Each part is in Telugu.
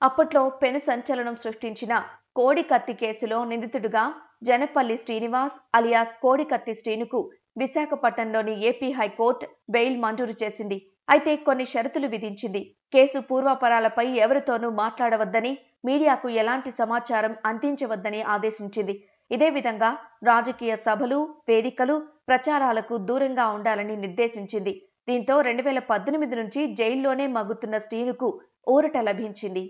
అప్పట్లో పెను సంచలనం సృష్టించిన కోడికత్తి కేసులో నిందితుడిగా జనపల్లి శ్రీనివాస్ అలియాస్ కోడికత్తి శ్రీనుకు విశాఖపట్నంలోని ఏపీ హైకోర్టు బెయిల్ మంజూరు చేసింది. అయితే కొన్ని షరతులు విధించింది. కేసు పూర్వాపరాలపై ఎవరితోనూ మాట్లాడవద్దని, మీడియాకు ఎలాంటి సమాచారం అందించవద్దని ఆదేశించింది. ఇదే విధంగా రాజకీయ సభలు, వేదికలు, ప్రచారాలకు దూరంగా ఉండాలని నిర్దేశించింది. దీంతో 2018 నుంచి జైల్లోనే మగ్గుతున్న శ్రీనుకు ఊరట లభించింది.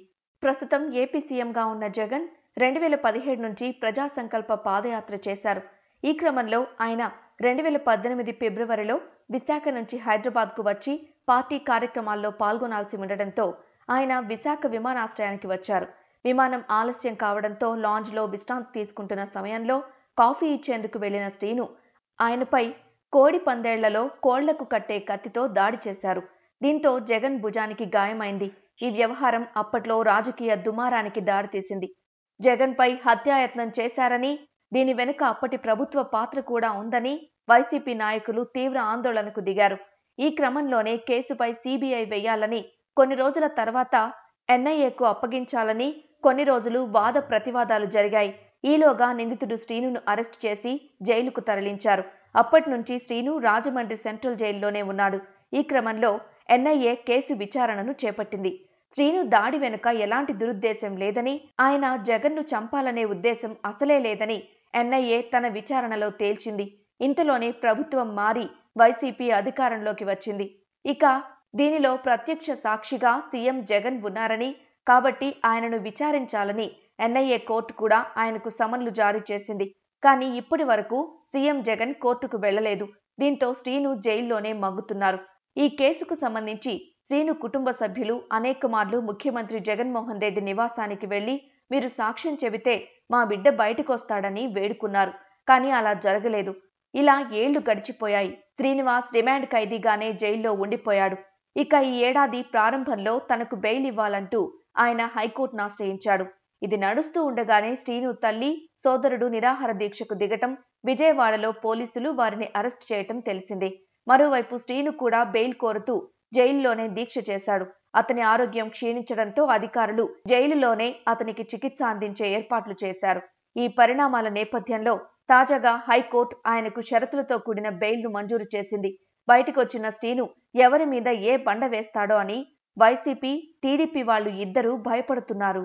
ప్రస్తుతం ఏపీ సీఎంగా ఉన్న జగన్ 2017 నుంచి ప్రజా సంకల్ప పాదయాత్ర చేశారు. ఈ క్రమంలో ఆయన 2018 ఫిబ్రవరిలో విశాఖ నుంచి హైదరాబాద్కు వచ్చి పార్టీ కార్యక్రమాల్లో పాల్గొనాల్సి ఉండడంతో ఆయన విశాఖ విమానాశ్రయానికి వచ్చారు. విమానం ఆలస్యం కావడంతో లాంజ్లో విశ్రాంతి తీసుకుంటున్న సమయంలో కాఫీ ఇచ్చేందుకు వెళ్లిన శ్రీను ఆయనపై కోడి పందేళ్లలో కోళ్లకు కట్టే కత్తితో దాడి చేశారు. దీంతో జగన్ భుజానికి గాయమైంది. ఈ వ్యవహారం అప్పట్లో రాజకీయ దుమారానికి దారితీసింది. జగన్పై హత్యాయత్నం చేశారని, దీని వెనుక అప్పటి ప్రభుత్వ పాత్ర కూడా ఉందని వైసీపీ నాయకులు తీవ్ర ఆందోళనకు దిగారు. ఈ క్రమంలోనే కేసుపై సీబీఐ వేయాలని, కొన్ని రోజుల తర్వాత ఎన్ఐఏకు అప్పగించాలని కొన్ని రోజులు వాద ప్రతివాదాలు జరిగాయి. ఈలోగా నిందితుడు శ్రీనును అరెస్టు చేసి జైలుకు తరలించారు. అప్పటి నుంచి శ్రీను రాజమండ్రి సెంట్రల్ జైల్లోనే ఉన్నాడు. ఈ క్రమంలో ఎన్ఐఏ కేసు విచారణను చేపట్టింది. శ్రీను దాడి వెనుక ఎలాంటి దురుద్దేశం లేదని, ఆయన జగన్ను చంపాలనే ఉద్దేశం అసలే లేదని ఎన్ఐఏ తన విచారణలో తేల్చింది. ఇంతలోనే ప్రభుత్వం మారి వైసీపీ అధికారంలోకి వచ్చింది. ఇక దీనిలో ప్రత్యక్ష సాక్షిగా సీఎం జగన్ ఉన్నారని, కాబట్టి ఆయనను విచారించాలని ఎన్ఐఏ కోర్టు కూడా ఆయనకు సమన్లు జారీ చేసింది. కానీ ఇప్పటి వరకు సీఎం జగన్ కోర్టుకు వెళ్లలేదు. దీంతో శ్రీను జైల్లోనే మగ్గుతున్నారు. ఈ కేసుకు సంబంధించి శ్రీను కుటుంబ సభ్యులు అనేక మార్లు ముఖ్యమంత్రి జగన్మోహన్ రెడ్డి నివాసానికి వెళ్లి, మీరు సాక్ష్యం చెబితే మా బిడ్డ బయటకొస్తాడని వేడుకున్నారు. కానీ అలా జరగలేదు. ఇలా ఏళ్లు గడిచిపోయాయి. శ్రీనివాస్ రిమాండ్ ఖైదీగానే జైల్లో ఉండిపోయాడు. ఇక ఈ ఏడాది ప్రారంభంలో తనకు బెయిల్ ఇవ్వాలంటూ ఆయన హైకోర్టును ఆశ్రయించాడు. ఇది నడుస్తూ ఉండగానే శ్రీను తల్లి, సోదరుడు నిరాహార దీక్షకు దిగటం, విజయవాడలో పోలీసులు వారిని అరెస్ట్ చేయటం తెలిసిందే. మరోవైపు శ్రీను కూడా బెయిల్ కోరుతూ జైలులోనే దీక్ష చేశాడు. అతని ఆరోగ్యం క్షీణించడంతో అధికారులు జైలులోనే అతనికి చికిత్స అందించే ఏర్పాట్లు చేశారు. ఈ పరిణామాల నేపథ్యంలో తాజాగా హైకోర్టు ఆయనకు షరతులతో కూడిన బెయిల్ను మంజూరు చేసింది. బయటకొచ్చిన శ్రీను ఎవరి మీద ఏ బండ వేస్తాడో అని వైసీపీ, టీడీపీ వాళ్లు ఇద్దరూ భయపడుతున్నారు.